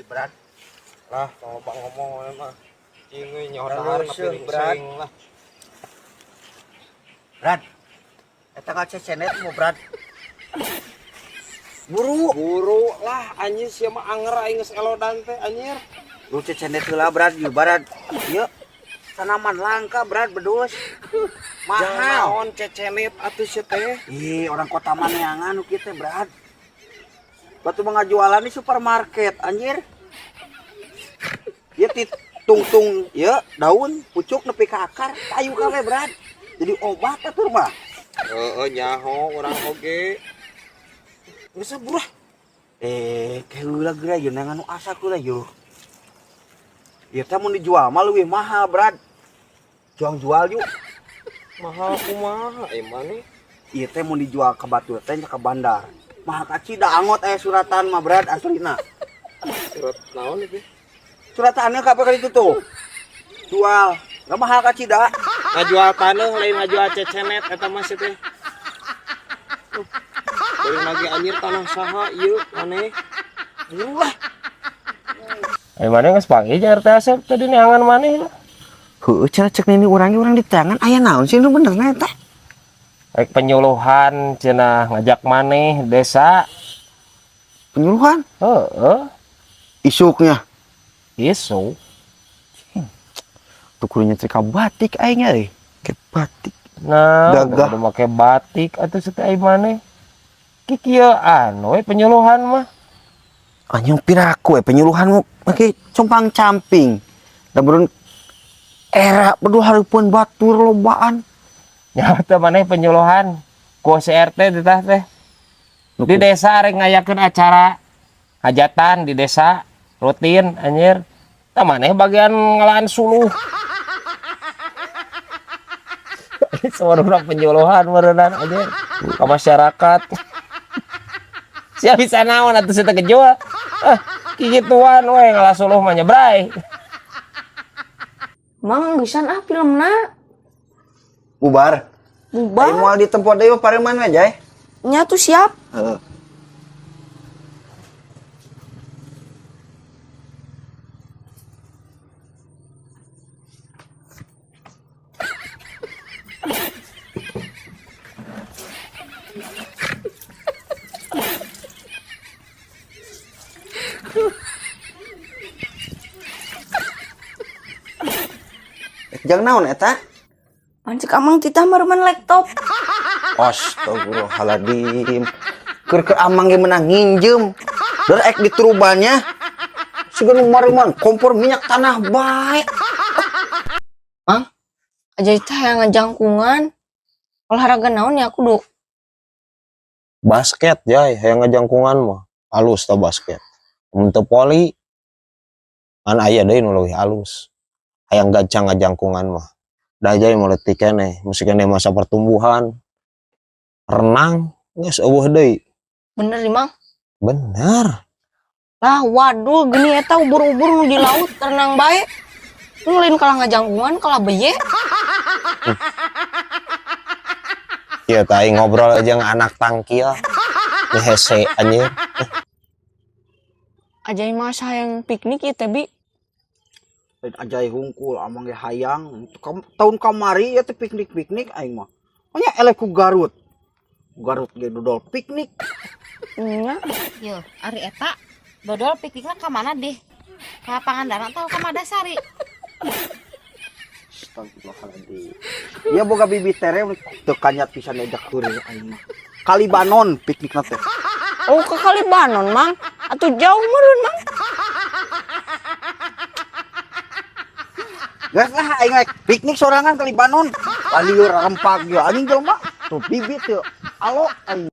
berat. Lah, kalau bang ngomong mah cing nyohar tapi berat lah. Berat. Eta ka cecenet mau berat. Buru lah anjir sia mah anger aing geus elodan teh anjir. Lu cecenet heula berat ieu barat. Ieu tanaman langka berat bedus. Mahal. Naon cecenet atuh sia teh? Ih, orang kota Maneangan nu kieu teh berat. Batu mah ngajualan di supermarket anjir. Ieu ti tungtung ieu daun pucuk nepi ka akar, kayu kabeh berat. Jadi obat atuh mah. Heeh nyaho urang oge. Geus burah. Keula geura yeun anu asa kula yeuh. Ieu teh mun dijual mah leuwih mahal berat. Jual yuk. Mahal kumaha maneh? Ieu teh mun dijual ke Batur teh nya ka bandar. Mahal ka cida angot aya suratan mah berat aslina. Surat naon ieu? Suratannya kabeh ka ditu tuh. Jual. Gak mahal ka cida. Ngajual taneuh lain ngajual cecenet eta mah sia teh. Beuring lagi anjir tanah saha ieu maneh? Wah. Maneh geus panggih jeung RT Asep tadi neangan maneh. Heueuh cara cek nini urang di tangan aya naon sih nu benerna eta? Rek penyuluhan cenah ngajak maneh desa. Penyuluhan? Heeh. Isuknya. Isu. Tuh kudu nyetrika batik aing euy. Ke batik. Nah, Gagah. udah make batik atuh teh ai maneh. Kikieuan we penyuluhan mah. Anjing piraku penyuluhan make compang camping. Da beun era berdua hareupeun batur lobaan. Nya teh maneh penyuluhan ku CRT teh teh. Di desa rek ngayakeun acara hajatan di desa rutin anjir. Tah maneh bagian ngalaan suluh. Seorang penyuluhan meureunan anjir ka masyarakat. Sia bisa naon atuh sia teh kejual. Kikituan we ngalah suluh mah nya bray. Mang gesan filmna. Bubar. Bubar. Aing moal ditempo deui pareman we jay. Nya tuh siap. Heeh. Jangan naon eta? Pancik amang titah mareman laptop. Astagfirullahaladzim. Keur amang ge menang nginjem. Dan ek diturubannya. Siga nu mareman kompor minyak tanah bae. Mang, aja teh yang ngajangkungan. Olahraga naon ya kudu? Basket jay hayang ngajangkungan mah. Halus tah basket. Mun teu poli kan aya deui nu leuwih halus. Hayang gancang ngajangkungan mah. Da jay mulai ti keneh, musik keneh masa pertumbuhan. Renang geus eueuh deui. Bener nih Mang? Bener. Lah waduh gini eta ubur-ubur nu di laut renang bae. Nu lain kalah ngajangkungan kalah beye. Ieu teh aing ngobrol jeung anak tangkil. Di hese anjir. Aja mah sayang piknik ieu teh Bi. Ajai hungkul amang ge hayang. Tahun kamari ya teh piknik aing mah. Nya elek ku Garut. Garut ge dodol piknik. Nya. Yo, ari eta dodol piknikna ka mana deh? Ka Pangandaran atau ka Madasari? Astagfirullahaladzim. Ya boga bibit tere teu kanyat pisan ejak heureuh aing mah. Kalibanon piknikna teh. Oh ke Kalibanon Mang. Atuh jauh meureun Mang. Gas lah aing rek piknik sorangan Kalibanon. Lieur rempak ge anjing jelema. Tuh bibit teu. Alo aing